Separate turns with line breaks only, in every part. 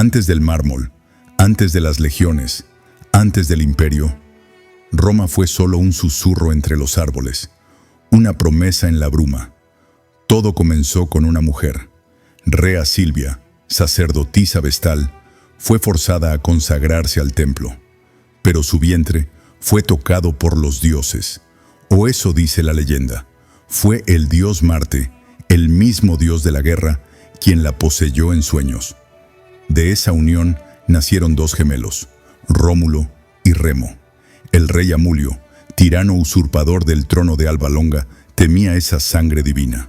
Antes del mármol, antes de las legiones, antes del imperio, Roma fue solo un susurro entre los árboles, una promesa en la bruma. Todo comenzó con una mujer. Rea Silvia, sacerdotisa vestal, fue forzada a consagrarse al templo, pero su vientre fue tocado por los dioses, o eso dice la leyenda. Fue el dios Marte, el mismo dios de la guerra, quien la poseyó en sueños. De esa unión nacieron dos gemelos, Rómulo y Remo. El rey Amulio, tirano usurpador del trono de Alba Longa, temía esa sangre divina.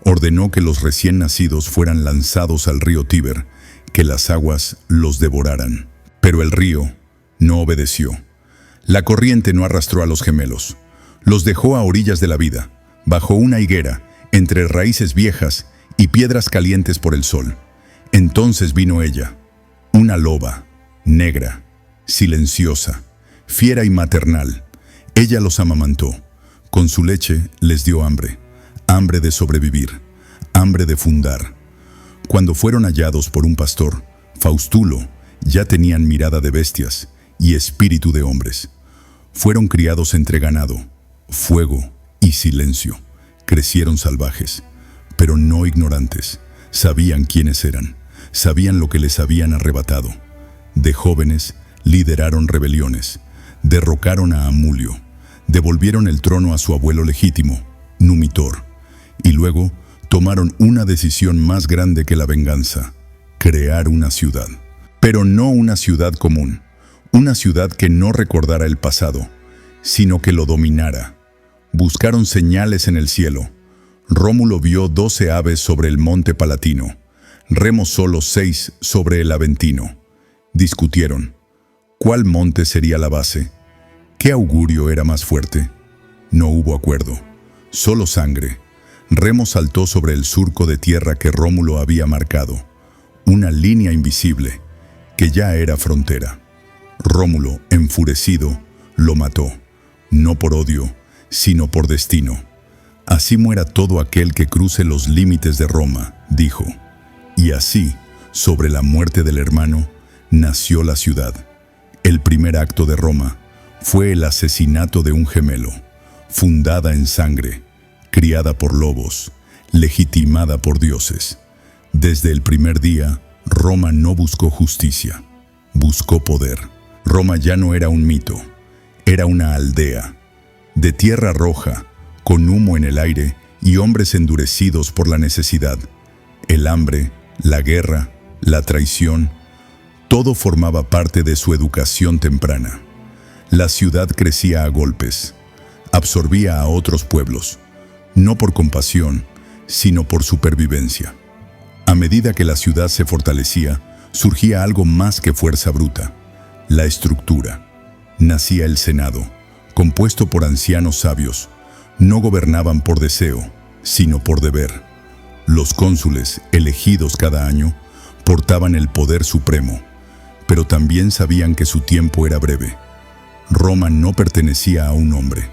Ordenó que los recién nacidos fueran lanzados al río Tíber, que las aguas los devoraran. Pero el río no obedeció. La corriente no arrastró a los gemelos. Los dejó a orillas de la vida, bajo una higuera, entre raíces viejas y piedras calientes por el sol. Entonces vino ella, una loba, negra, silenciosa, fiera y maternal. Ella los amamantó. Con su leche les dio hambre, hambre de sobrevivir, hambre de fundar. Cuando fueron hallados por un pastor, Faustulo, ya tenían mirada de bestias y espíritu de hombres. Fueron criados entre ganado, fuego y silencio. Crecieron salvajes, pero no ignorantes. Sabían quiénes eran, sabían lo que les habían arrebatado. De jóvenes, lideraron rebeliones, derrocaron a Amulio, devolvieron el trono a su abuelo legítimo, Numitor, y luego tomaron una decisión más grande que la venganza: crear una ciudad. Pero no una ciudad común, una ciudad que no recordara el pasado, sino que lo dominara. Buscaron señales en el cielo. Rómulo vio 12 aves sobre el monte Palatino, Remo solo 6 sobre el Aventino. Discutieron. ¿Cuál monte sería la base? ¿Qué augurio era más fuerte? No hubo acuerdo, solo sangre. Remo saltó sobre el surco de tierra que Rómulo había marcado, una línea invisible que ya era frontera. Rómulo, enfurecido, lo mató, no por odio, sino por destino. Así muera todo aquel que cruce los límites de Roma, dijo. Y así, sobre la muerte del hermano, nació la ciudad. El primer acto de Roma fue el asesinato de un gemelo, fundada en sangre, criada por lobos, legitimada por dioses. Desde el primer día, Roma no buscó justicia, buscó poder. Roma ya no era un mito, era una aldea, de tierra roja, con humo en el aire y hombres endurecidos por la necesidad. El hambre, la guerra, la traición, todo formaba parte de su educación temprana. La ciudad crecía a golpes, absorbía a otros pueblos, no por compasión, sino por supervivencia. A medida que la ciudad se fortalecía, surgía algo más que fuerza bruta: la estructura. Nacía el Senado, compuesto por ancianos sabios. No gobernaban por deseo, sino por deber. Los cónsules, elegidos cada año, portaban el poder supremo, pero también sabían que su tiempo era breve. Roma no pertenecía a un hombre,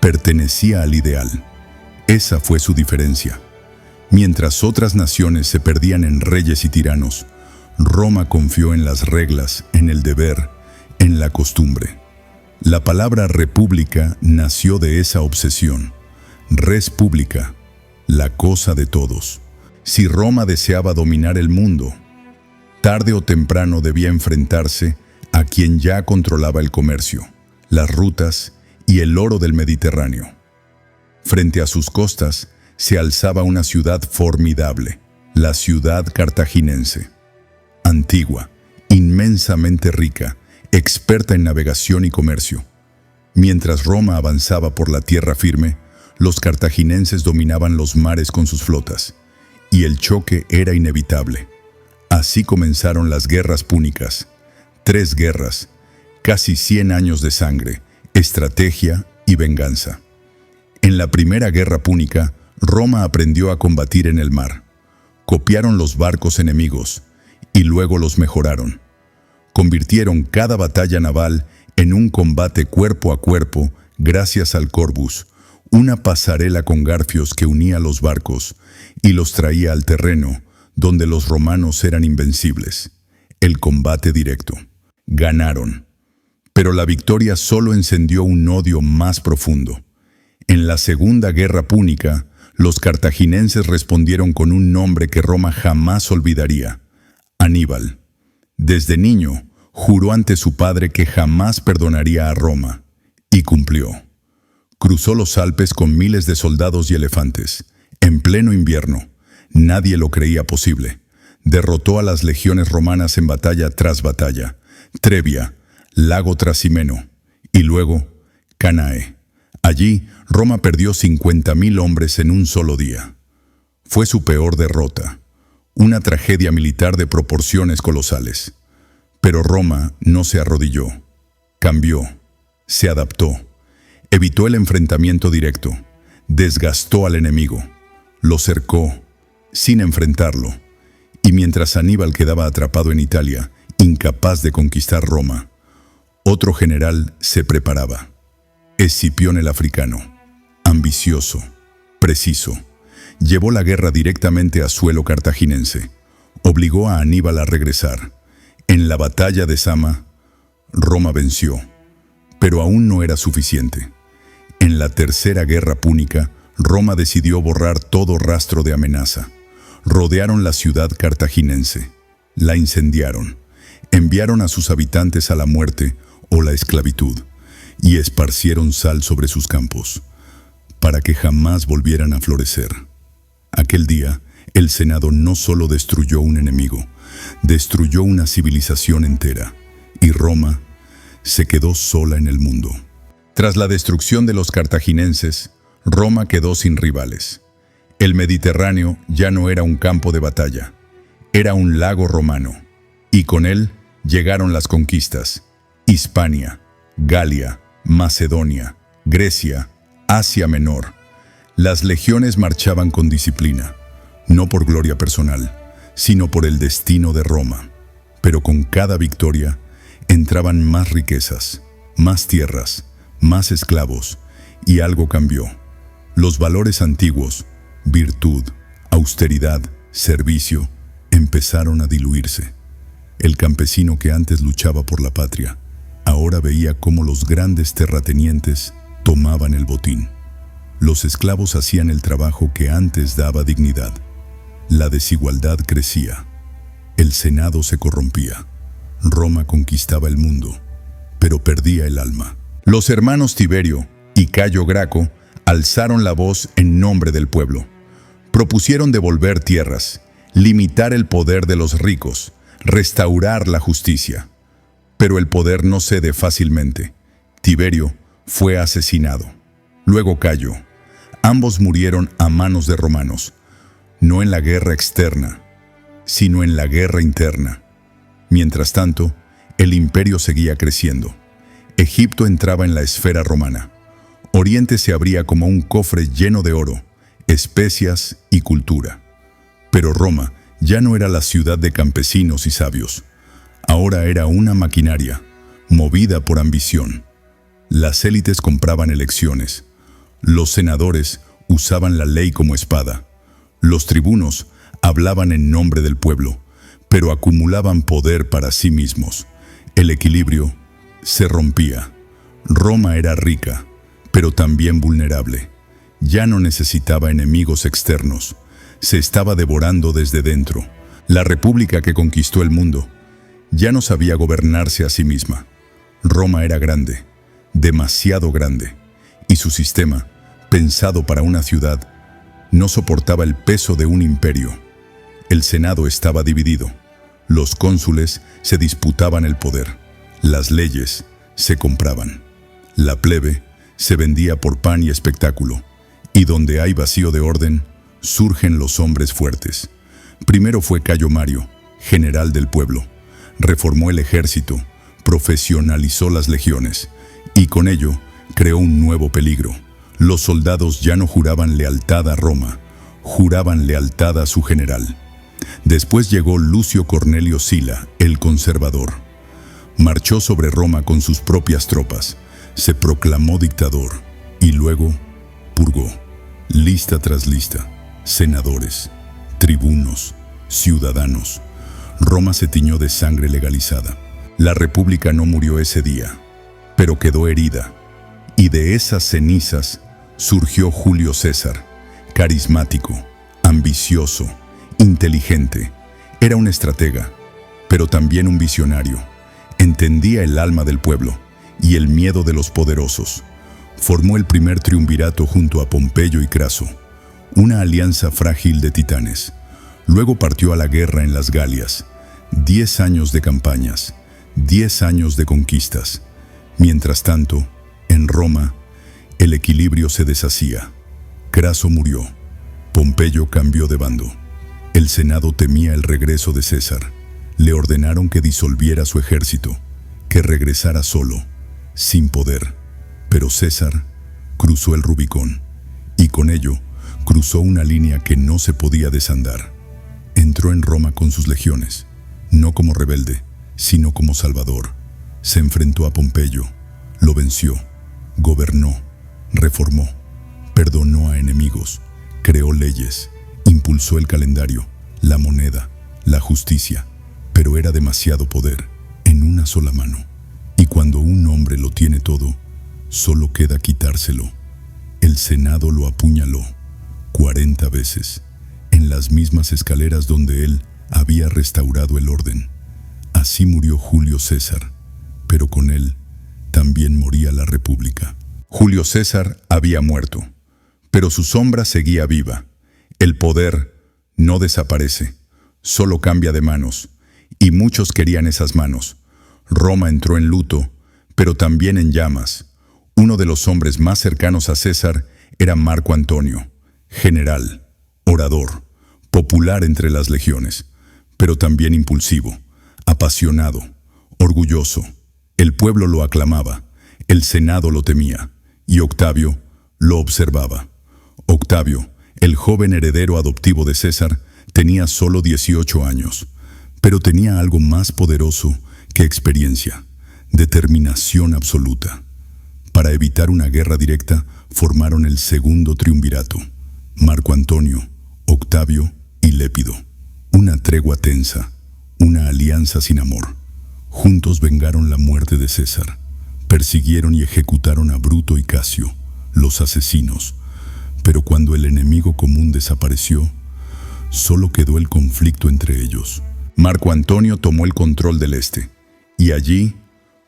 pertenecía al ideal. Esa fue su diferencia. Mientras otras naciones se perdían en reyes y tiranos, Roma confió en las reglas, en el deber, en la costumbre. La palabra república nació de esa obsesión. Res publica, la cosa de todos. Si Roma deseaba dominar el mundo, tarde o temprano debía enfrentarse a quien ya controlaba el comercio, las rutas y el oro del Mediterráneo. Frente a sus costas se alzaba una ciudad formidable, la ciudad cartaginense. Antigua, inmensamente rica, experta en navegación y comercio. Mientras Roma avanzaba por la tierra firme, los cartaginenses dominaban los mares con sus flotas, y el choque era inevitable. Así comenzaron las guerras púnicas. 3 guerras, casi 100 años de sangre, estrategia y venganza. En la primera guerra púnica, Roma aprendió a combatir en el mar. Copiaron los barcos enemigos y luego los mejoraron. Convirtieron cada batalla naval en un combate cuerpo a cuerpo gracias al Corbus, una pasarela con garfios que unía los barcos y los traía al terreno, donde los romanos eran invencibles. el combate directo. Ganaron. Pero la victoria solo encendió un odio más profundo. En la Segunda Guerra Púnica, los cartaginenses respondieron con un nombre que Roma jamás olvidaría: Aníbal. Desde niño, juró ante su padre que jamás perdonaría a Roma, y cumplió. Cruzó los Alpes con miles de soldados y elefantes. En pleno invierno, nadie lo creía posible. Derrotó a las legiones romanas en batalla tras batalla: Trebia, Lago Trasimeno y luego Canae. Allí, Roma perdió 50.000 hombres en un solo día. Fue su peor derrota, una tragedia militar de proporciones colosales. Pero Roma no se arrodilló. Cambió, se adaptó, evitó el enfrentamiento directo, desgastó al enemigo, lo cercó, sin enfrentarlo, y mientras Aníbal quedaba atrapado en Italia, incapaz de conquistar Roma, otro general se preparaba. Escipión el Africano, ambicioso, preciso, llevó la guerra directamente a suelo cartaginense, obligó a Aníbal a regresar. En la batalla de Zama, Roma venció, pero aún no era suficiente. En la Tercera Guerra Púnica, Roma decidió borrar todo rastro de amenaza. Rodearon la ciudad cartaginense, la incendiaron, enviaron a sus habitantes a la muerte o la esclavitud, y esparcieron sal sobre sus campos, para que jamás volvieran a florecer. Aquel día, el Senado no solo destruyó un enemigo, destruyó una civilización entera, y Roma se quedó sola en el mundo. Tras la destrucción de los cartaginenses, Roma quedó sin rivales. El Mediterráneo ya no era un campo de batalla, era un lago romano, y con él llegaron las conquistas: Hispania, Galia, Macedonia, Grecia, Asia Menor. Las legiones marchaban con disciplina, no por gloria personal, sino por el destino de Roma. Pero con cada victoria entraban más riquezas, más tierras, más esclavos, y algo cambió. Los valores antiguos, virtud, austeridad, servicio, empezaron a diluirse. El campesino que antes luchaba por la patria, ahora veía cómo los grandes terratenientes tomaban el botín. Los esclavos hacían el trabajo que antes daba dignidad. La desigualdad crecía. El Senado se corrompía. Roma conquistaba el mundo, pero perdía el alma. Los hermanos Tiberio y Cayo Graco alzaron la voz en nombre del pueblo. Propusieron devolver tierras, limitar el poder de los ricos, restaurar la justicia. Pero el poder no cede fácilmente. Tiberio fue asesinado. Luego Cayo. Ambos murieron a manos de romanos, no en la guerra externa, sino en la guerra interna. Mientras tanto, el imperio seguía creciendo. Egipto entraba en la esfera romana. Oriente se abría como un cofre lleno de oro, especias y cultura. Pero Roma ya no era la ciudad de campesinos y sabios. Ahora era una maquinaria, movida por ambición. Las élites compraban elecciones. Los senadores usaban la ley como espada. Los tribunos hablaban en nombre del pueblo, pero acumulaban poder para sí mismos. El equilibrio se rompía. Roma era rica, pero también vulnerable. Ya no necesitaba enemigos externos. Se estaba devorando desde dentro. La república que conquistó el mundo ya no sabía gobernarse a sí misma. Roma era grande, demasiado grande, y su sistema, pensado para una ciudad, no soportaba el peso de un imperio. El Senado estaba dividido. Los cónsules se disputaban el poder. Las leyes se compraban. La plebe se vendía por pan y espectáculo. Y donde hay vacío de orden, surgen los hombres fuertes. Primero fue Cayo Mario, general del pueblo. Reformó el ejército, profesionalizó las legiones, y con ello creó un nuevo peligro. Los soldados ya no juraban lealtad a Roma, juraban lealtad a su general. Después llegó Lucio Cornelio Sila, el conservador. Marchó sobre Roma con sus propias tropas, se proclamó dictador y luego purgó, lista tras lista, senadores, tribunos, ciudadanos. Roma se tiñó de sangre legalizada. La República no murió ese día, pero quedó herida. Y de esas cenizas surgió Julio César, carismático, ambicioso, inteligente. Era un estratega, pero también un visionario. Entendía el alma del pueblo y el miedo de los poderosos. Formó el primer triunvirato junto a Pompeyo y Craso, una alianza frágil de titanes. Luego partió a la guerra en las Galias. 10 años de campañas, 10 años de conquistas. Mientras tanto, en Roma, el equilibrio se deshacía. Craso murió. Pompeyo cambió de bando. El Senado temía el regreso de César. Le ordenaron que disolviera su ejército, que regresara solo, sin poder. Pero César cruzó el Rubicón, y con ello cruzó una línea que no se podía desandar. Entró en Roma con sus legiones, no como rebelde, sino como salvador. Se enfrentó a Pompeyo, lo venció, gobernó, reformó, perdonó a enemigos, creó leyes, impulsó el calendario, la moneda, la justicia. Pero era demasiado poder en una sola mano. Y cuando un hombre lo tiene todo, solo queda quitárselo. El Senado lo apuñaló 40 veces, en las mismas escaleras donde él había restaurado el orden. Así murió Julio César, pero con él también moría la República. Julio César había muerto, pero su sombra seguía viva. El poder no desaparece, solo cambia de manos, y muchos querían esas manos. Roma entró en luto, pero también en llamas. Uno de los hombres más cercanos a César era Marco Antonio, general, orador, popular entre las legiones, pero también impulsivo, apasionado, orgulloso. El pueblo lo aclamaba, el Senado lo temía, y Octavio lo observaba. Octavio, el joven heredero adoptivo de César, tenía solo 18 años, pero tenía algo más poderoso que experiencia: determinación absoluta. Para evitar una guerra directa, formaron el segundo triunvirato: Marco Antonio, Octavio y Lépido. Una tregua tensa, una alianza sin amor. Juntos vengaron la muerte de César. Persiguieron y ejecutaron a Bruto y Casio, los asesinos. Pero cuando el enemigo común desapareció, solo quedó el conflicto entre ellos. Marco Antonio tomó el control del este, y allí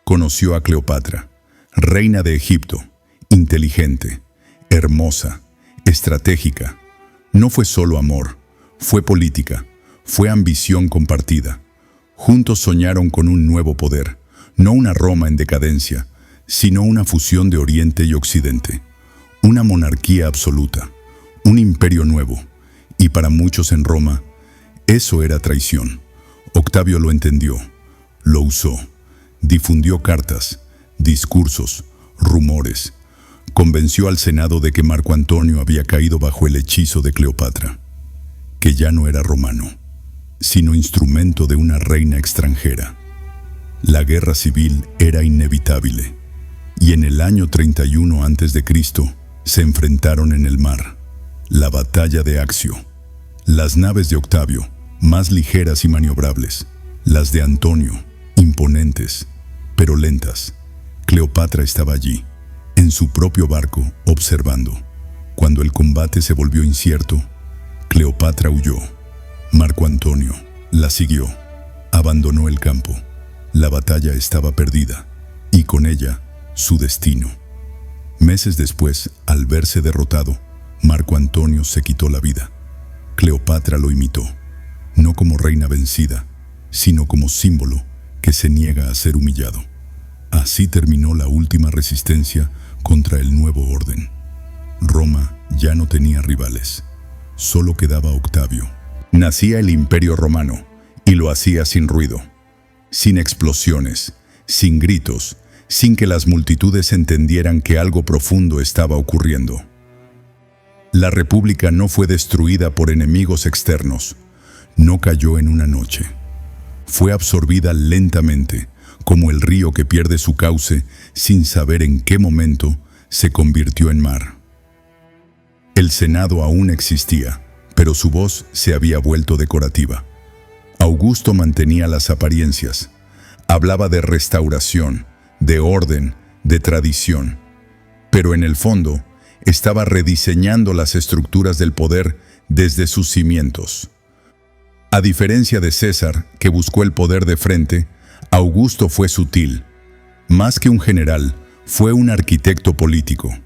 conoció a Cleopatra, reina de Egipto, inteligente, hermosa, estratégica. No fue solo amor, fue política, fue ambición compartida. Juntos soñaron con un nuevo poder, no una Roma en decadencia, sino una fusión de Oriente y Occidente, una monarquía absoluta, un imperio nuevo. Y para muchos en Roma, eso era traición. Octavio lo entendió, lo usó, difundió cartas, discursos, rumores. Convenció al Senado de que Marco Antonio había caído bajo el hechizo de Cleopatra, que ya no era romano, sino instrumento de una reina extranjera. La guerra civil era inevitable, y en el año 31 a.C. se enfrentaron en el mar. La batalla de Accio. Las naves de Octavio, más ligeras y maniobrables. Las de Antonio, imponentes, pero lentas. Cleopatra estaba allí, en su propio barco, observando. Cuando el combate se volvió incierto, Cleopatra huyó. Marco Antonio la siguió. Abandonó el campo. La batalla estaba perdida, y con ella, su destino. Meses después, al verse derrotado, Marco Antonio se quitó la vida. Cleopatra lo imitó, no como reina vencida, sino como símbolo que se niega a ser humillado. Así terminó la última resistencia contra el nuevo orden. Roma ya no tenía rivales, solo quedaba Octavio. Nacía el Imperio Romano, y lo hacía sin ruido, sin explosiones, sin gritos, sin que las multitudes entendieran que algo profundo estaba ocurriendo. La República no fue destruida por enemigos externos, no cayó en una noche. Fue absorbida lentamente, como el río que pierde su cauce sin saber en qué momento se convirtió en mar. El Senado aún existía, pero su voz se había vuelto decorativa. Augusto mantenía las apariencias. Hablaba de restauración, de orden, de tradición. Pero en el fondo, estaba rediseñando las estructuras del poder desde sus cimientos. A diferencia de César, que buscó el poder de frente, Augusto fue sutil. Más que un general, fue un arquitecto político.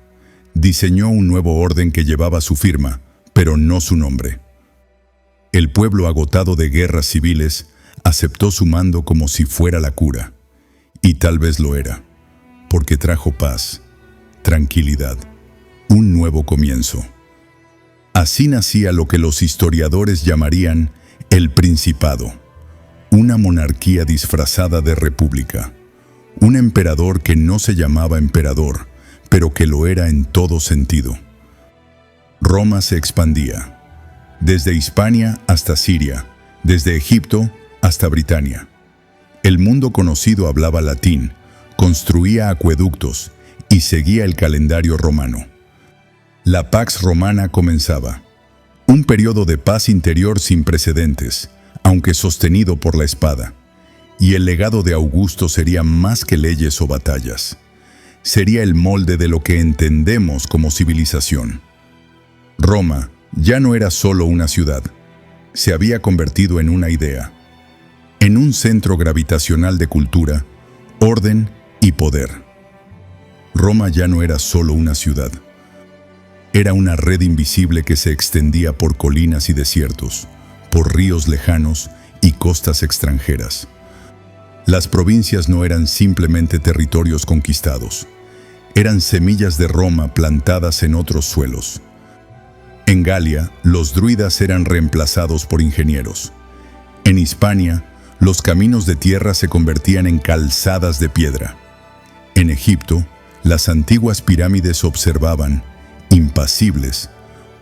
Diseñó un nuevo orden que llevaba su firma, pero no su nombre. El pueblo, agotado de guerras civiles, aceptó su mando como si fuera la cura. Y tal vez lo era, porque trajo paz, tranquilidad, un nuevo comienzo. Así nacía lo que los historiadores llamarían el Principado, una monarquía disfrazada de república, un emperador que no se llamaba emperador, pero que lo era en todo sentido. Roma se expandía, desde Hispania hasta Siria, desde Egipto hasta Britania. El mundo conocido hablaba latín, construía acueductos y seguía el calendario romano. La Pax Romana comenzaba, un periodo de paz interior sin precedentes, aunque sostenido por la espada. Y el legado de Augusto sería más que leyes o batallas. Sería el molde de lo que entendemos como civilización. Roma ya no era solo una ciudad, se había convertido en una idea, en un centro gravitacional de cultura, orden y poder. Roma ya no era solo una ciudad. Era una red invisible que se extendía por colinas y desiertos, por ríos lejanos y costas extranjeras. Las provincias no eran simplemente territorios conquistados, eran semillas de Roma plantadas en otros suelos. En Galia, los druidas eran reemplazados por ingenieros. En Hispania, los caminos de tierra se convertían en calzadas de piedra. En Egipto, las antiguas pirámides observaban, impasibles,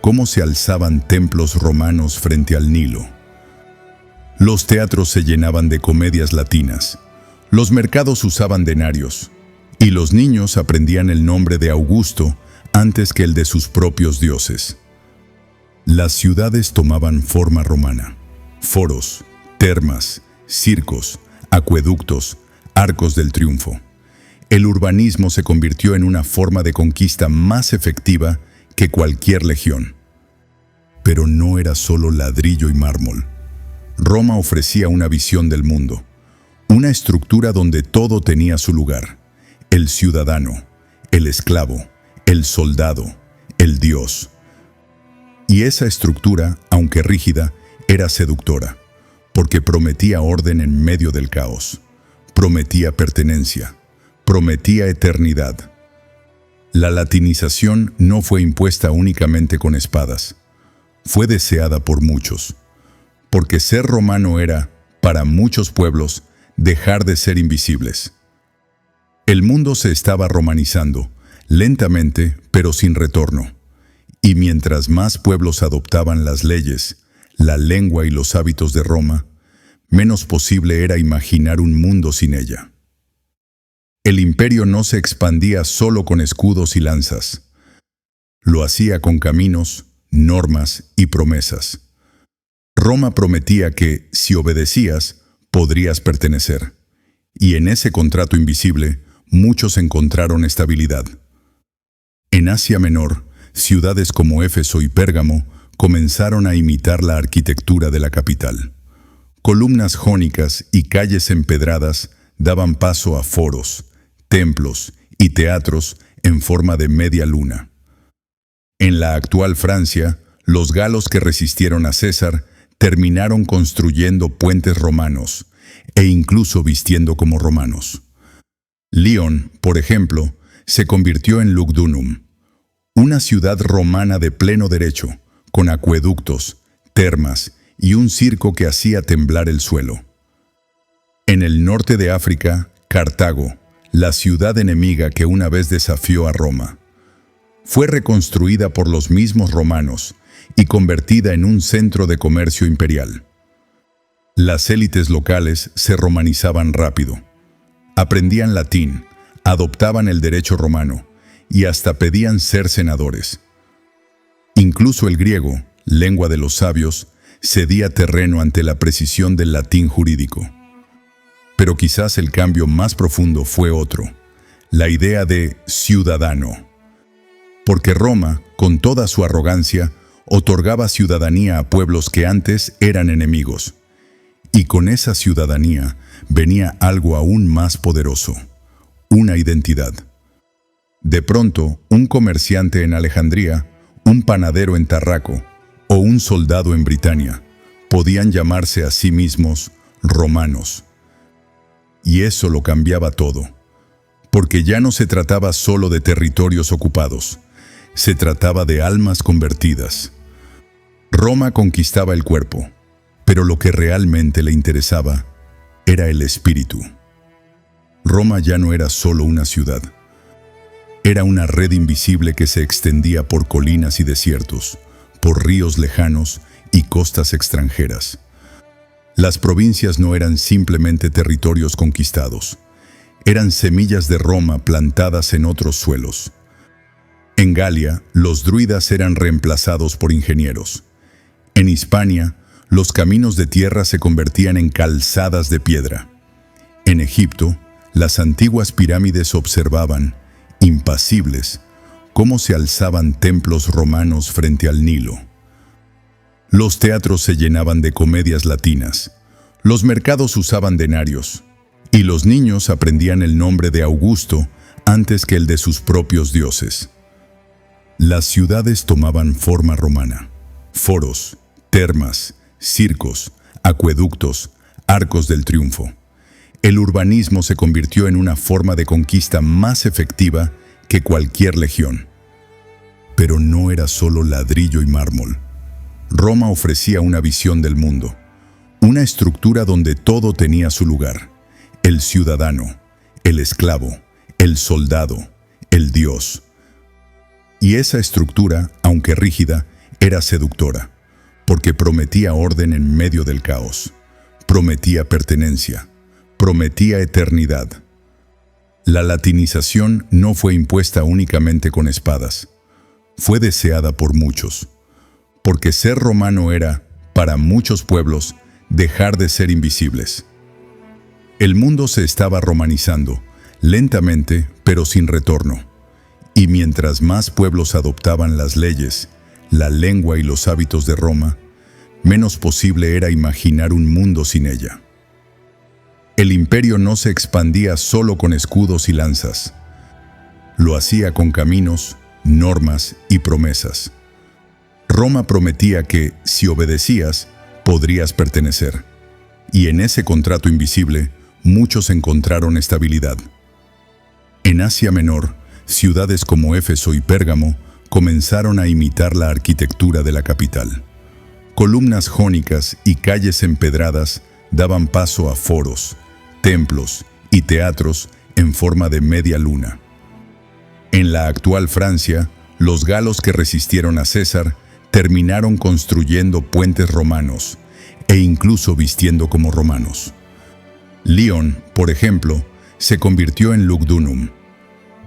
cómo se alzaban templos romanos frente al Nilo. Los teatros se llenaban de comedias latinas, los mercados usaban denarios, y los niños aprendían el nombre de Augusto antes que el de sus propios dioses. Las ciudades tomaban forma romana: foros, termas, circos, acueductos, arcos del triunfo. El urbanismo se convirtió en una forma de conquista más efectiva que cualquier legión. Pero no era solo ladrillo y mármol. Roma ofrecía una visión del mundo, una estructura donde todo tenía su lugar: el ciudadano, el esclavo, el soldado, el dios. Y esa estructura, aunque rígida, era seductora, porque prometía orden en medio del caos, prometía pertenencia, prometía eternidad. La latinización no fue impuesta únicamente con espadas, fue deseada por muchos, porque ser romano era, para muchos pueblos, dejar de ser invisibles. El mundo se estaba romanizando, lentamente, pero sin retorno. Y mientras más pueblos adoptaban las leyes, la lengua y los hábitos de Roma, menos posible era imaginar un mundo sin ella. El imperio no se expandía solo con escudos y lanzas. Lo hacía con caminos, normas y promesas. Roma prometía que, si obedecías, podrías pertenecer. Y en ese contrato invisible, muchos encontraron estabilidad. En Asia Menor, ciudades como Éfeso y Pérgamo comenzaron a imitar la arquitectura de la capital. Columnas jónicas y calles empedradas daban paso a foros, templos y teatros en forma de media luna. En la actual Francia, los galos que resistieron a César terminaron construyendo puentes romanos e incluso vistiendo como romanos. Lyon, por ejemplo, se convirtió en Lugdunum, una ciudad romana de pleno derecho, con acueductos, termas y un circo que hacía temblar el suelo. En el norte de África, Cartago, la ciudad enemiga que una vez desafió a Roma, fue reconstruida por los mismos romanos y convertida en un centro de comercio imperial. Las élites locales se romanizaban rápido. Aprendían latín, adoptaban el derecho romano y hasta pedían ser senadores. Incluso el griego, lengua de los sabios, cedía terreno ante la precisión del latín jurídico. Pero quizás el cambio más profundo fue otro, la idea de ciudadano. Porque Roma, con toda su arrogancia, otorgaba ciudadanía a pueblos que antes eran enemigos. Y con esa ciudadanía venía algo aún más poderoso, una identidad. De pronto, un comerciante en Alejandría, un panadero en Tarraco o un soldado en Britania podían llamarse a sí mismos romanos. Y eso lo cambiaba todo, porque ya no se trataba solo de territorios ocupados, se trataba de almas convertidas. Roma conquistaba el cuerpo, pero lo que realmente le interesaba era el espíritu. Roma ya no era solo una ciudad. Era una red invisible que se extendía por colinas y desiertos, por ríos lejanos y costas extranjeras. Las provincias no eran simplemente territorios conquistados. Eran semillas de Roma plantadas en otros suelos. En Galia, los druidas eran reemplazados por ingenieros. En Hispania, los caminos de tierra se convertían en calzadas de piedra. En Egipto, las antiguas pirámides observaban, impasibles, cómo se alzaban templos romanos frente al Nilo. Los teatros se llenaban de comedias latinas, los mercados usaban denarios, y los niños aprendían el nombre de Augusto antes que el de sus propios dioses. Las ciudades tomaban forma romana: foros, termas, circos, acueductos, arcos del triunfo. El urbanismo se convirtió en una forma de conquista más efectiva que cualquier legión. Pero no era solo ladrillo y mármol. Roma ofrecía una visión del mundo, una estructura donde todo tenía su lugar: el ciudadano, el esclavo, el soldado, el dios. Y esa estructura, aunque rígida, era seductora, porque prometía orden en medio del caos, prometía pertenencia, prometía eternidad. La latinización no fue impuesta únicamente con espadas, fue deseada por muchos, porque ser romano era, para muchos pueblos, dejar de ser invisibles. El mundo se estaba romanizando, lentamente, pero sin retorno, y mientras más pueblos adoptaban las leyes, la lengua y los hábitos de Roma, menos posible era imaginar un mundo sin ella. El imperio no se expandía solo con escudos y lanzas. Lo hacía con caminos, normas y promesas. Roma prometía que, si obedecías, podrías pertenecer. Y en ese contrato invisible, muchos encontraron estabilidad. En Asia Menor, ciudades como Éfeso y Pérgamo comenzaron a imitar la arquitectura de la capital. Columnas jónicas y calles empedradas daban paso a foros, templos y teatros en forma de media luna. En la actual Francia, los galos que resistieron a César terminaron construyendo puentes romanos e incluso vistiendo como romanos. Lyon, por ejemplo, se convirtió en Lugdunum,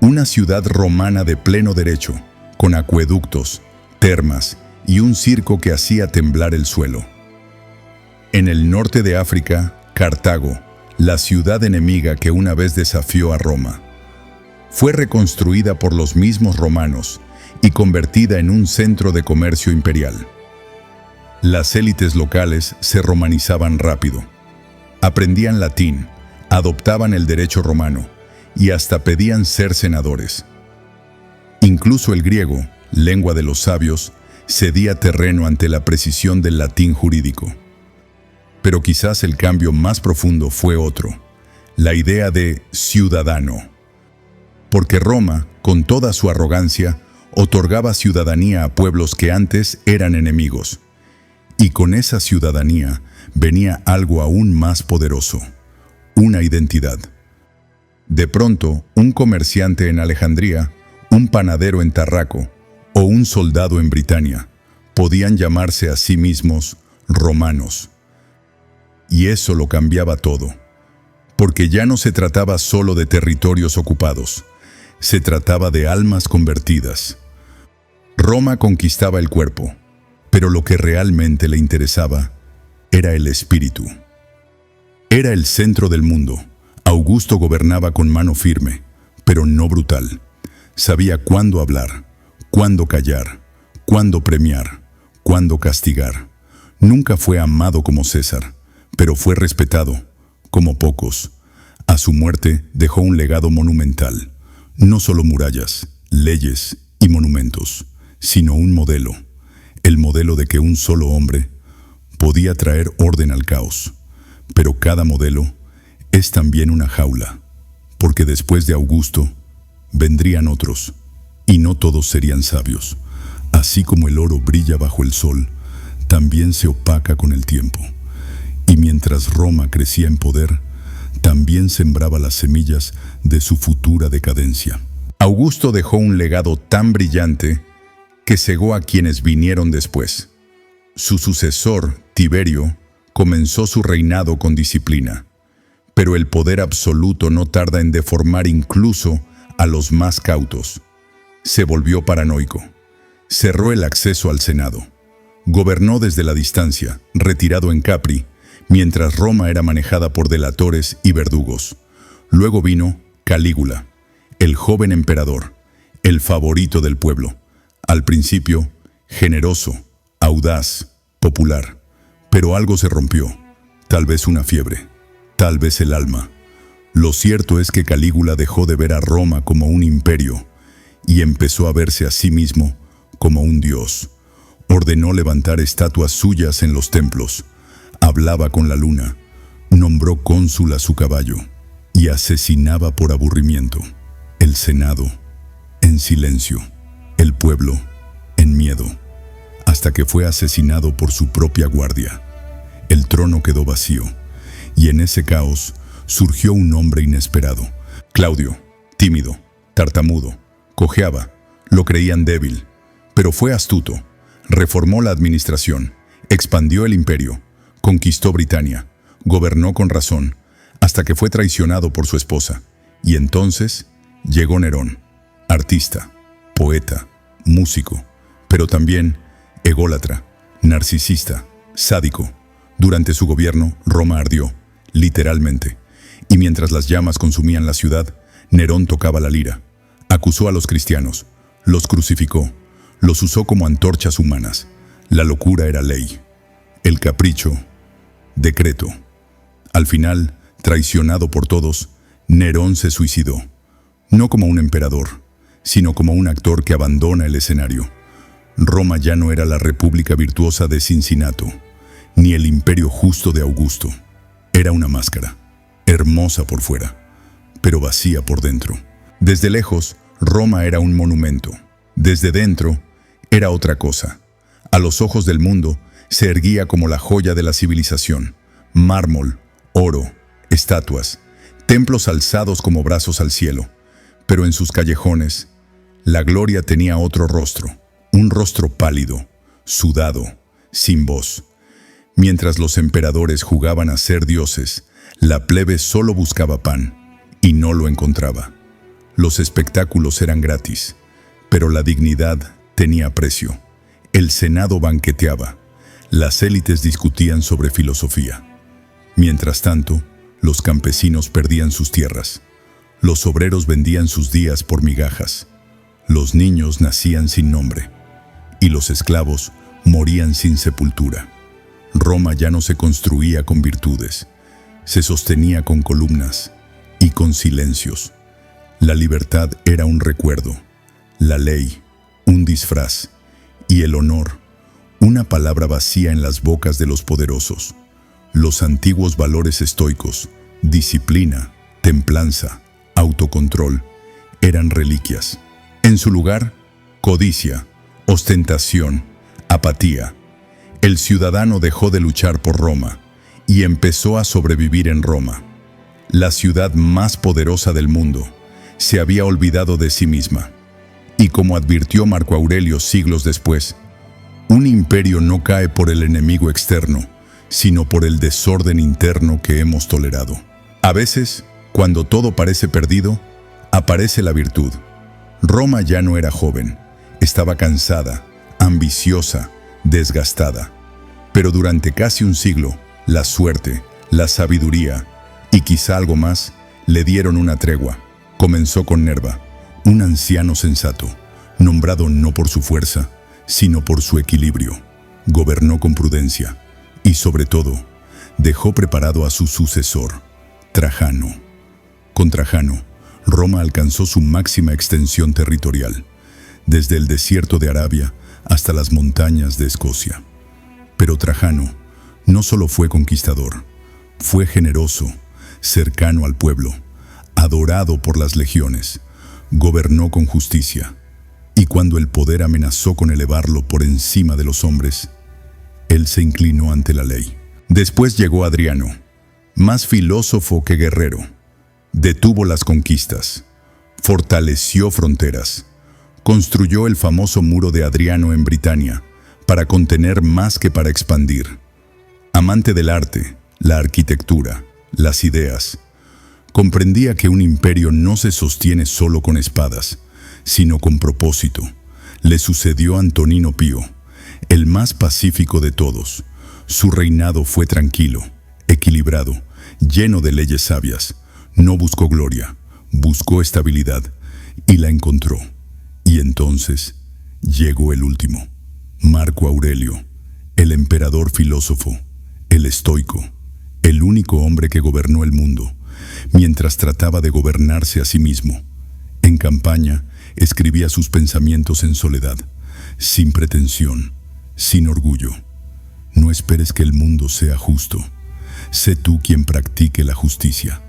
una ciudad romana de pleno derecho, con acueductos, termas y un circo que hacía temblar el suelo. En el norte de África, Cartago, la ciudad enemiga que una vez desafió a Roma, fue reconstruida por los mismos romanos y convertida en un centro de comercio imperial. Las élites locales se romanizaban rápido. Aprendían latín, adoptaban el derecho romano y hasta pedían ser senadores. Incluso el griego, lengua de los sabios, cedía terreno ante la precisión del latín jurídico. Pero quizás el cambio más profundo fue otro, la idea de ciudadano. Porque Roma, con toda su arrogancia, otorgaba ciudadanía a pueblos que antes eran enemigos. Y con esa ciudadanía venía algo aún más poderoso, una identidad. De pronto, un comerciante en Alejandría, un panadero en Tarraco o un soldado en Britania podían llamarse a sí mismos romanos. Y eso lo cambiaba todo, porque ya no se trataba solo de territorios ocupados, se trataba de almas convertidas. Roma conquistaba el cuerpo, Pero lo que realmente le interesaba era el espíritu. Era el centro del mundo. Augusto gobernaba con mano firme, pero no brutal. Sabía cuándo hablar, cuándo callar, cuándo premiar, cuándo castigar. Nunca fue amado como César, pero fue respetado, como pocos. A su muerte dejó un legado monumental. No solo murallas, leyes y monumentos, sino un modelo. El modelo de que un solo hombre podía traer orden al caos. Pero cada modelo es también una jaula, porque después de Augusto vendrían otros, y no todos serían sabios. Así como el oro brilla bajo el sol, también se opaca con el tiempo. Y mientras Roma crecía en poder, también sembraba las semillas de su futura decadencia. Augusto dejó un legado tan brillante que cegó a quienes vinieron después. Su sucesor, Tiberio, comenzó su reinado con disciplina, pero el poder absoluto no tarda en deformar incluso a los más cautos. Se volvió paranoico. Cerró el acceso al Senado. Gobernó desde la distancia, retirado en Capri, mientras Roma era manejada por delatores y verdugos. Luego vino Calígula, el joven emperador, el favorito del pueblo. Al principio, generoso, audaz, popular. Pero algo se rompió. Tal vez una fiebre, tal vez el alma. Lo cierto es que Calígula dejó de ver a Roma como un imperio y empezó a verse a sí mismo como un dios. Ordenó levantar estatuas suyas en los templos. Hablaba con la luna. Nombró cónsul a su caballo y asesinaba por aburrimiento. El Senado, en silencio. El pueblo, en miedo. Hasta que fue asesinado por su propia guardia. El trono quedó vacío, y en ese caos surgió un hombre inesperado. Claudio, tímido, tartamudo, cojeaba, lo creían débil, pero fue astuto. Reformó la administración, expandió el imperio, conquistó Britania, gobernó con razón, hasta que fue traicionado por su esposa. Y entonces llegó Nerón, artista, poeta, músico, pero también ególatra, narcisista, sádico. Durante su gobierno, Roma ardió, literalmente, y mientras las llamas consumían la ciudad, Nerón tocaba la lira. Acusó a los cristianos, los crucificó, los usó como antorchas humanas. La locura era ley, el capricho, decreto. Al final, traicionado por todos, Nerón se suicidó, no como un emperador, sino como un actor que abandona el escenario. Roma ya no era la república virtuosa de Cincinato, ni el imperio justo de Augusto. Era una máscara, hermosa por fuera, pero vacía por dentro. Desde lejos, Roma era un monumento. Desde dentro, era otra cosa. A los ojos del mundo, se erguía como la joya de la civilización. Mármol, oro, estatuas, templos alzados como brazos al cielo. Pero en sus callejones, la gloria tenía otro rostro. Un rostro pálido, sudado, sin voz. Mientras los emperadores jugaban a ser dioses, la plebe solo buscaba pan, y no lo encontraba. Los espectáculos eran gratis, pero la dignidad tenía precio. El Senado banqueteaba, las élites discutían sobre filosofía. Mientras tanto, los campesinos perdían sus tierras, los obreros vendían sus días por migajas, los niños nacían sin nombre, y los esclavos morían sin sepultura. Roma ya no se construía con virtudes, se sostenía con columnas y con silencios. La libertad era un recuerdo, la ley, un disfraz, y el honor, una palabra vacía en las bocas de los poderosos. Los antiguos valores estoicos, disciplina, templanza, autocontrol, eran reliquias. En su lugar, codicia, ostentación, apatía. El ciudadano dejó de luchar por Roma y empezó a sobrevivir en Roma. La ciudad más poderosa del mundo se había olvidado de sí misma. Y como advirtió Marco Aurelio siglos después, un imperio no cae por el enemigo externo, sino por el desorden interno que hemos tolerado. A veces, cuando todo parece perdido, aparece la virtud. Roma ya no era joven, estaba cansada, ambiciosa, desgastada. Pero durante casi un siglo, la suerte, la sabiduría y quizá algo más le dieron una tregua. Comenzó con Nerva, un anciano sensato, nombrado no por su fuerza, sino por su equilibrio. Gobernó con prudencia y, sobre todo, dejó preparado a su sucesor, Trajano. Con Trajano, Roma alcanzó su máxima extensión territorial, desde el desierto de Arabia hasta las montañas de Escocia. Pero Trajano no solo fue conquistador, fue generoso, cercano al pueblo, adorado por las legiones, gobernó con justicia, y cuando el poder amenazó con elevarlo por encima de los hombres, él se inclinó ante la ley. Después llegó Adriano, más filósofo que guerrero. Detuvo las conquistas, fortaleció fronteras, construyó el famoso muro de Adriano en Britania, para contener más que para expandir. Amante del arte, la arquitectura, las ideas, comprendía que un imperio no se sostiene solo con espadas, sino con propósito. Le sucedió a Antonino Pío, el más pacífico de todos. Su reinado fue tranquilo, equilibrado, lleno de leyes sabias. No buscó gloria, buscó estabilidad y la encontró. Y entonces llegó el último, Marco Aurelio, el emperador filósofo, el estoico, el único hombre que gobernó el mundo, mientras trataba de gobernarse a sí mismo. En campaña, escribía sus pensamientos en soledad, sin pretensión, sin orgullo. No esperes que el mundo sea justo. Sé tú quien practique la justicia.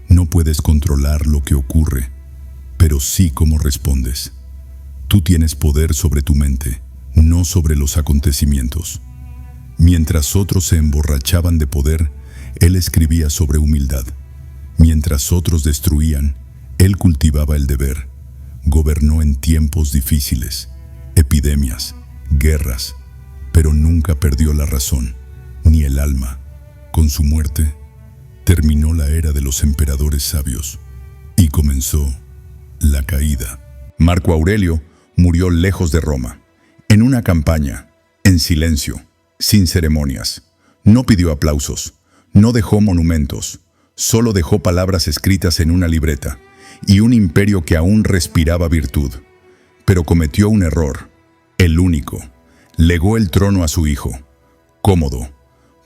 No puedes controlar lo que ocurre, pero sí cómo respondes. Tú tienes poder sobre tu mente, no sobre los acontecimientos. Mientras otros se emborrachaban de poder, él escribía sobre humildad. Mientras otros destruían, él cultivaba el deber. Gobernó en tiempos difíciles, epidemias, guerras, pero nunca perdió la razón, ni el alma. Con su muerte, terminó la era de los emperadores sabios y comenzó la caída. Marco Aurelio murió lejos de Roma, en una campaña, en silencio, sin ceremonias. No pidió aplausos, no dejó monumentos, solo dejó palabras escritas en una libreta y un imperio que aún respiraba virtud. Pero cometió un error, el único. Legó el trono a su hijo, Cómodo.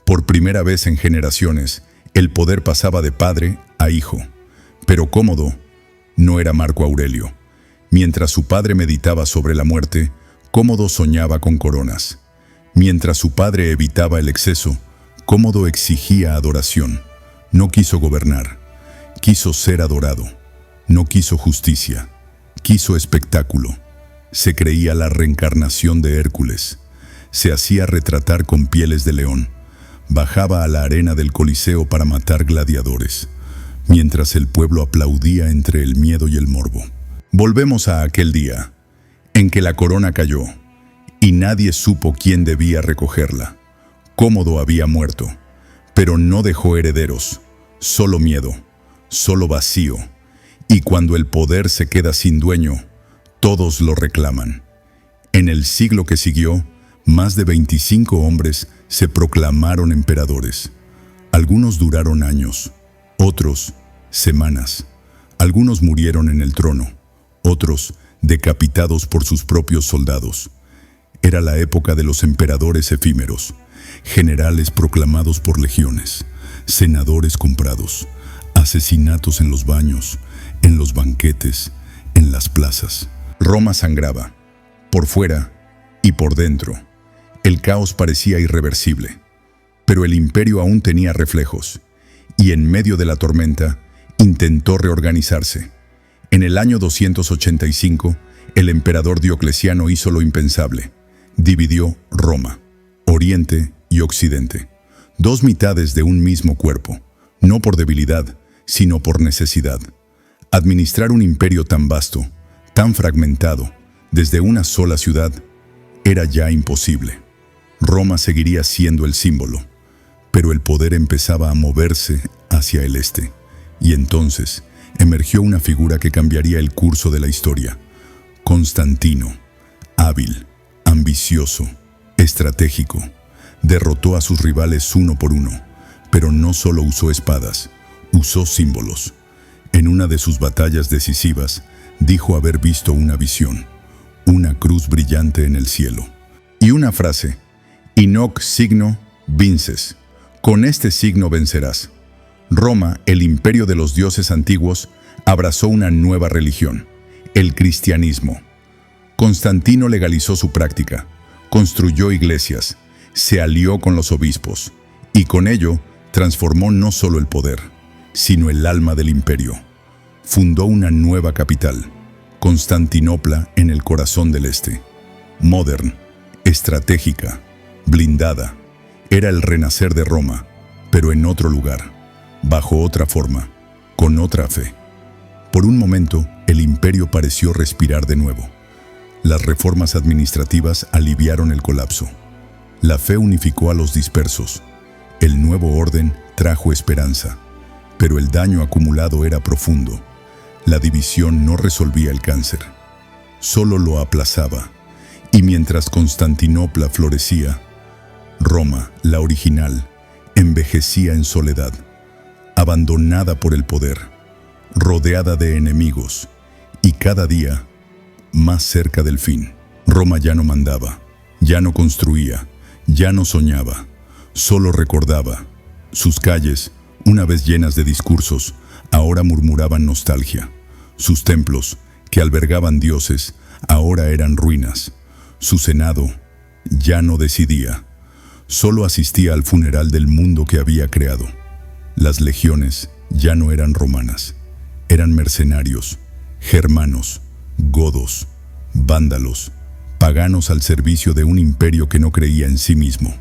Por primera vez en generaciones, el poder pasaba de padre a hijo. Pero Cómodo no era Marco Aurelio. Mientras su padre meditaba sobre la muerte, Cómodo soñaba con coronas. Mientras su padre evitaba el exceso, Cómodo exigía adoración. No quiso gobernar, quiso ser adorado. No quiso justicia, quiso espectáculo. Se creía la reencarnación de Hércules. Se hacía retratar con pieles de león. Bajaba a la arena del Coliseo para matar gladiadores, mientras el pueblo aplaudía entre el miedo y el morbo. Volvemos a aquel día, en que la corona cayó, y nadie supo quién debía recogerla. Cómodo había muerto, pero no dejó herederos, solo miedo, solo vacío. Y cuando el poder se queda sin dueño, todos lo reclaman. En el siglo que siguió, más de 25 hombres se proclamaron emperadores. Algunos duraron años, otros semanas. Algunos murieron en el trono, otros decapitados por sus propios soldados. Era la época de los emperadores efímeros, generales proclamados por legiones, senadores comprados, asesinatos en los baños, en los banquetes, en las plazas. Roma sangraba, por fuera y por dentro. El caos parecía irreversible, pero el imperio aún tenía reflejos, y en medio de la tormenta intentó reorganizarse. En el año 285, el emperador Diocleciano hizo lo impensable. Dividió Roma, Oriente y Occidente, dos mitades de un mismo cuerpo, no por debilidad, sino por necesidad. Administrar un imperio tan vasto, tan fragmentado, desde una sola ciudad, era ya imposible. Roma seguiría siendo el símbolo, pero el poder empezaba a moverse hacia el este, y entonces emergió una figura que cambiaría el curso de la historia. Constantino, hábil, ambicioso, estratégico. Derrotó a sus rivales uno por uno, pero no solo usó espadas, usó símbolos. En una de sus batallas decisivas, dijo haber visto una visión, una cruz brillante en el cielo. Y una frase: «In hoc signo vinces», con este signo vencerás. Roma, el imperio de los dioses antiguos, abrazó una nueva religión, el cristianismo. Constantino legalizó su práctica, construyó iglesias, se alió con los obispos, y con ello transformó no solo el poder, sino el alma del imperio. Fundó una nueva capital, Constantinopla, en el corazón del este. Modern, estratégica, blindada. Era el renacer de Roma, pero en otro lugar, bajo otra forma, con otra fe. Por un momento, el imperio pareció respirar de nuevo. Las reformas administrativas aliviaron el colapso. La fe unificó a los dispersos. El nuevo orden trajo esperanza, pero el daño acumulado era profundo. La división no resolvía el cáncer, solo lo aplazaba. Y mientras Constantinopla florecía, Roma, la original, envejecía en soledad, abandonada por el poder, rodeada de enemigos, y cada día más cerca del fin. Roma ya no mandaba, ya no construía, ya no soñaba, solo recordaba. Sus calles, una vez llenas de discursos, ahora murmuraban nostalgia. Sus templos, que albergaban dioses, ahora eran ruinas. Su senado ya no decidía, solo asistía al funeral del mundo que había creado. Las legiones ya no eran romanas, eran mercenarios, germanos, godos, vándalos, paganos al servicio de un imperio que no creía en sí mismo.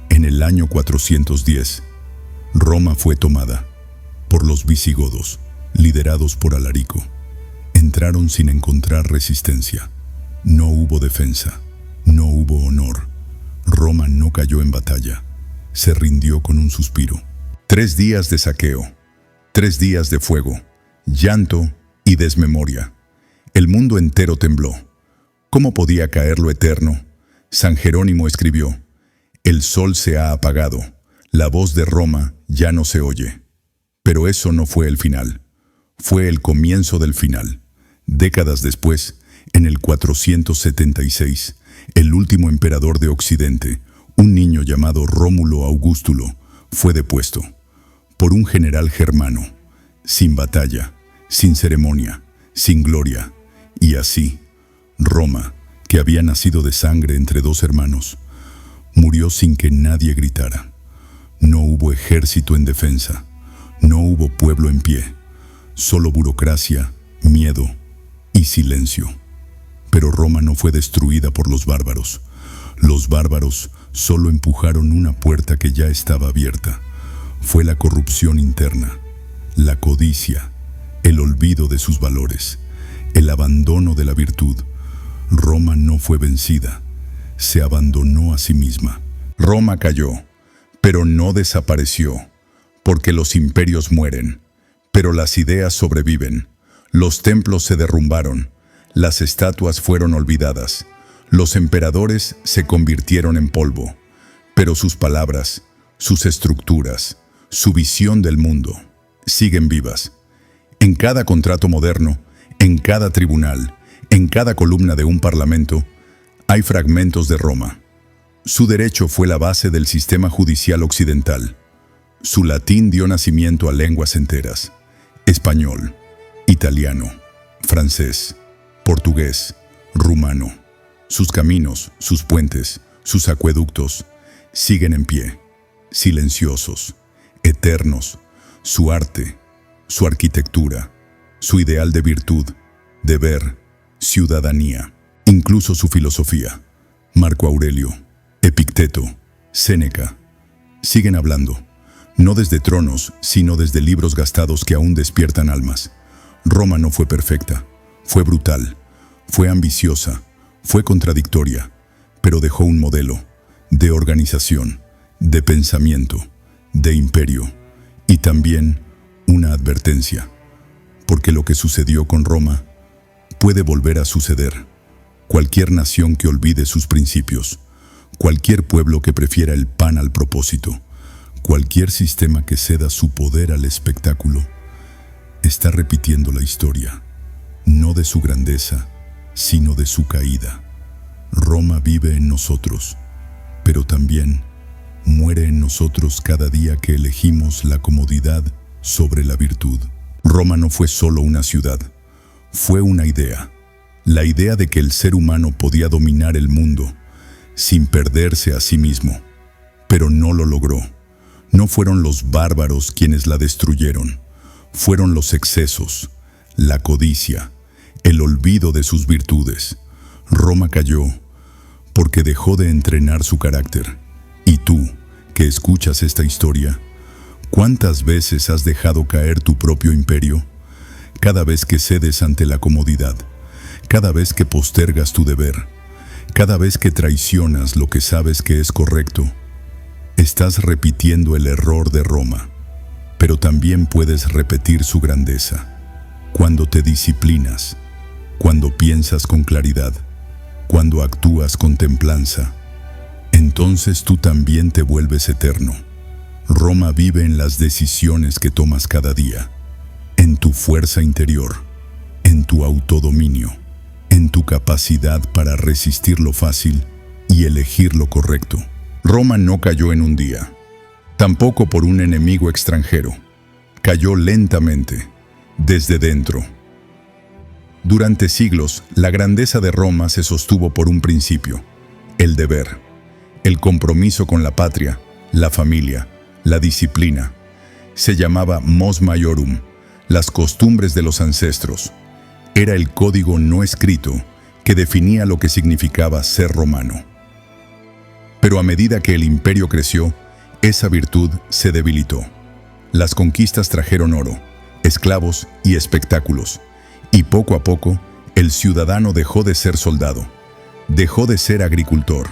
En el año 410, Roma fue tomada por los visigodos, liderados por Alarico. Entraron sin encontrar resistencia. No hubo defensa, no hubo honor. Roma no cayó en batalla, se rindió con un suspiro. 3 días de saqueo, 3 días de fuego, llanto y desmemoria. El mundo entero tembló. ¿Cómo podía caer lo eterno? San Jerónimo escribió: «El sol se ha apagado, la voz de Roma ya no se oye». Pero eso no fue el final, fue el comienzo del final. Décadas después, en el 476, el último emperador de Occidente, un niño llamado Rómulo Augustulo, fue depuesto por un general germano, sin batalla, sin ceremonia, sin gloria. Y así, Roma, que había nacido de sangre entre 2 hermanos, murió sin que nadie gritara. No hubo ejército en defensa, no hubo pueblo en pie, solo burocracia, miedo y silencio. Pero Roma no fue destruida por los bárbaros. Los bárbaros solo empujaron una puerta que ya estaba abierta. Fue la corrupción interna, la codicia, el olvido de sus valores, el abandono de la virtud. Roma no fue vencida, se abandonó a sí misma. Roma cayó, pero no desapareció, porque los imperios mueren, pero las ideas sobreviven. Los templos se derrumbaron, las estatuas fueron olvidadas, los emperadores se convirtieron en polvo, pero sus palabras, sus estructuras, su visión del mundo, siguen vivas. En cada contrato moderno, en cada tribunal, en cada columna de un parlamento, hay fragmentos de Roma. Su derecho fue la base del sistema judicial occidental. Su latín dio nacimiento a lenguas enteras: español, italiano, francés, portugués, rumano. Sus caminos, sus puentes, sus acueductos siguen en pie, silenciosos, eternos. Su arte, su arquitectura, su ideal de virtud, deber, ciudadanía, incluso su filosofía. Marco Aurelio, Epicteto, Séneca, siguen hablando, no desde tronos, sino desde libros gastados que aún despiertan almas. Roma no fue perfecta, fue brutal, fue ambiciosa, fue contradictoria, pero dejó un modelo de organización, de pensamiento, de imperio, y también una advertencia, porque lo que sucedió con Roma puede volver a suceder. Cualquier nación que olvide sus principios, cualquier pueblo que prefiera el pan al propósito, cualquier sistema que ceda su poder al espectáculo, está repitiendo la historia, no de su grandeza, sino de su caída. Roma vive en nosotros, pero también muere en nosotros cada día que elegimos la comodidad sobre la virtud. Roma no fue solo una ciudad, fue una idea. La idea de que el ser humano podía dominar el mundo sin perderse a sí mismo. Pero no lo logró. No fueron los bárbaros quienes la destruyeron. Fueron los excesos, la codicia, el olvido de sus virtudes. Roma cayó porque dejó de entrenar su carácter. Y tú, que escuchas esta historia, ¿cuántas veces has dejado caer tu propio imperio? Cada vez que cedes ante la comodidad, cada vez que postergas tu deber, cada vez que traicionas lo que sabes que es correcto, estás repitiendo el error de Roma. Pero también puedes repetir su grandeza. Cuando te disciplinas, cuando piensas con claridad, cuando actúas con templanza, entonces tú también te vuelves eterno. Roma vive en las decisiones que tomas cada día, en tu fuerza interior, en tu autodominio, en tu capacidad para resistir lo fácil y elegir lo correcto. Roma no cayó en un día, tampoco por un enemigo extranjero. Cayó lentamente, desde dentro. Durante siglos, la grandeza de Roma se sostuvo por un principio: el deber, el compromiso con la patria, la familia, la disciplina. Se llamaba mos maiorum, las costumbres de los ancestros. Era el código no escrito que definía lo que significaba ser romano. Pero a medida que el imperio creció, esa virtud se debilitó. Las conquistas trajeron oro, esclavos y espectáculos, y poco a poco el ciudadano dejó de ser soldado, dejó de ser agricultor,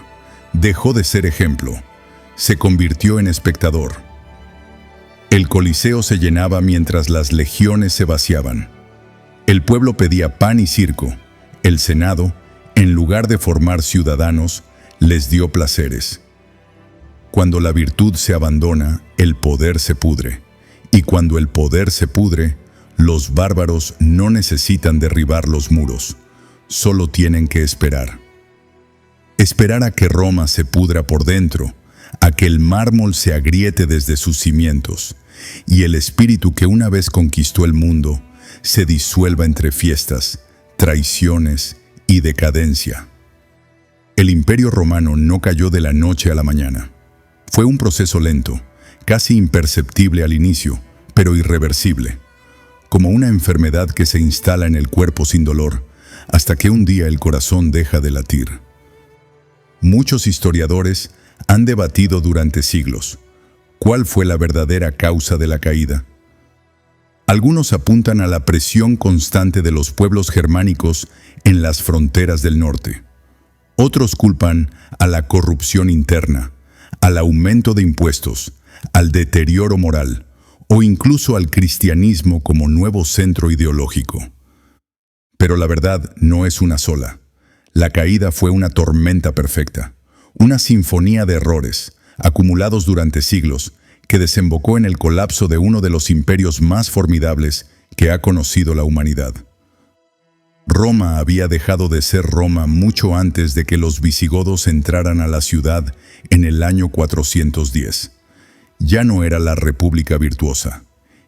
dejó de ser ejemplo, se convirtió en espectador. El Coliseo se llenaba mientras las legiones se vaciaban. El pueblo pedía pan y circo. El Senado, en lugar de formar ciudadanos, les dio placeres. Cuando la virtud se abandona, el poder se pudre. Y cuando el poder se pudre, los bárbaros no necesitan derribar los muros, solo tienen que esperar. Esperar a que Roma se pudra por dentro, a que el mármol se agriete desde sus cimientos, y el espíritu que una vez conquistó el mundo se disuelva entre fiestas, traiciones y decadencia. El Imperio Romano no cayó de la noche a la mañana. Fue un proceso lento, casi imperceptible al inicio, pero irreversible, como una enfermedad que se instala en el cuerpo sin dolor, hasta que un día el corazón deja de latir. Muchos historiadores han debatido durante siglos cuál fue la verdadera causa de la caída. Algunos apuntan a la presión constante de los pueblos germánicos en las fronteras del norte. Otros culpan a la corrupción interna, al aumento de impuestos, al deterioro moral o incluso al cristianismo como nuevo centro ideológico. Pero la verdad no es una sola. La caída fue una tormenta perfecta, una sinfonía de errores, acumulados durante siglos, que desembocó en el colapso de uno de los imperios más formidables que ha conocido la humanidad. Roma había dejado de ser Roma mucho antes de que los visigodos entraran a la ciudad en el año 410. Ya no era la República virtuosa,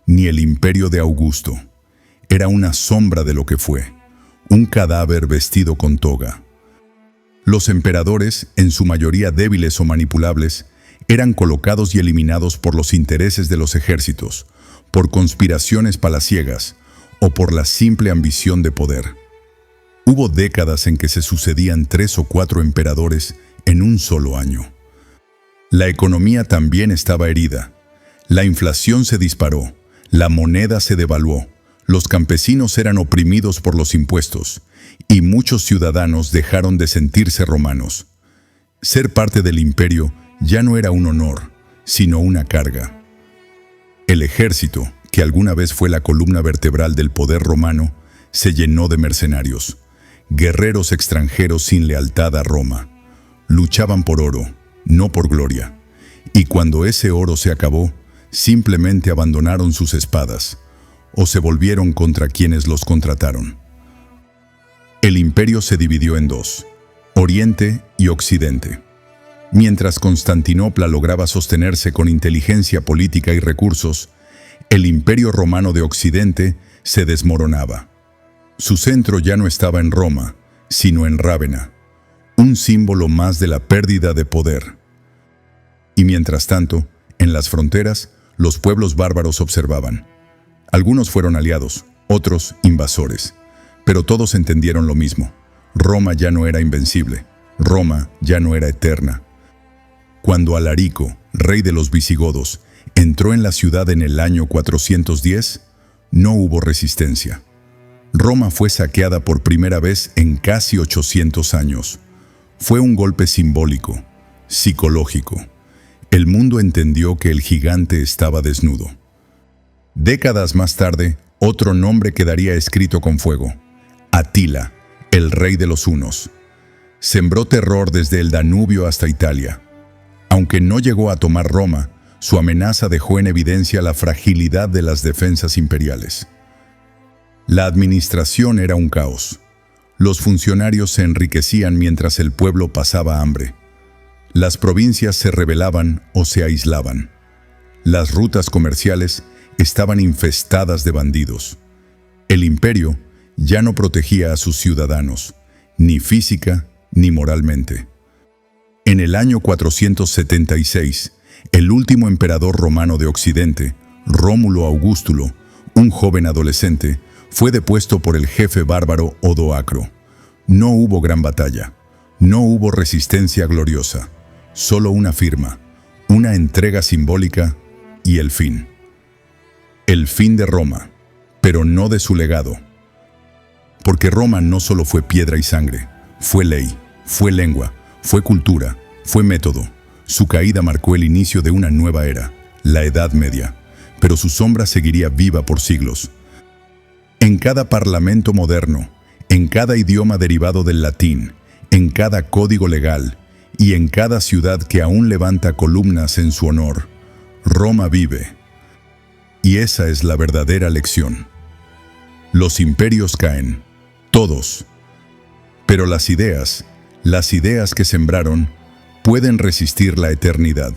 ni el imperio de Augusto. Era una sombra de lo que fue, un cadáver vestido con toga. Los emperadores, en su mayoría débiles o manipulables, eran colocados y eliminados por los intereses de los ejércitos, por conspiraciones palaciegas o por la simple ambición de poder. Hubo décadas en que se sucedían 3 o 4 emperadores en un solo año. La economía también estaba herida. La inflación se disparó, la moneda se devaluó, los campesinos eran oprimidos por los impuestos, y muchos ciudadanos dejaron de sentirse romanos. Ser parte del imperio ya no era un honor, sino una carga. El ejército, que alguna vez fue la columna vertebral del poder romano, se llenó de mercenarios, guerreros extranjeros sin lealtad a Roma. luchaban por oro, no por gloria. Y cuando ese oro se acabó, simplemente abandonaron sus espadas, o se volvieron contra quienes los contrataron. El imperio se dividió en dos, Oriente y Occidente. Mientras Constantinopla lograba sostenerse con inteligencia política y recursos, el Imperio Romano de Occidente se desmoronaba. Su centro ya no estaba en Roma, sino en Rávena, un símbolo más de la pérdida de poder. Y mientras tanto, en las fronteras, los pueblos bárbaros observaban. Algunos fueron aliados, otros invasores, pero todos entendieron lo mismo. Roma ya no era invencible, Roma ya no era eterna. Cuando Alarico, rey de los visigodos, entró en la ciudad en el año 410, no hubo resistencia. Roma fue saqueada por primera vez en casi 800 años. Fue un golpe simbólico, psicológico. El mundo entendió que el gigante estaba desnudo. Décadas más tarde, otro nombre quedaría escrito con fuego: Atila, el rey de los hunos. Sembró terror desde el Danubio hasta Italia. Aunque no llegó a tomar Roma, su amenaza dejó en evidencia la fragilidad de las defensas imperiales. La administración era un caos. Los funcionarios se enriquecían mientras el pueblo pasaba hambre. Las provincias se rebelaban o se aislaban. Las rutas comerciales estaban infestadas de bandidos. El imperio ya no protegía a sus ciudadanos, ni física ni moralmente. En el año 476, el último emperador romano de Occidente, Rómulo Augustulo, un joven adolescente, fue depuesto por el jefe bárbaro Odoacro. No hubo gran batalla, no hubo resistencia gloriosa, solo una firma, una entrega simbólica y el fin. El fin de Roma, pero no de su legado. Porque Roma no solo fue piedra y sangre, fue ley, fue lengua, fue cultura, fue método. Su caída marcó el inicio de una nueva era, la Edad Media, pero su sombra seguiría viva por siglos. En cada parlamento moderno, en cada idioma derivado del latín, en cada código legal y en cada ciudad que aún levanta columnas en su honor, Roma vive. Y esa es la verdadera lección. Los imperios caen, todos. Pero las ideas que sembraron, pueden resistir la eternidad.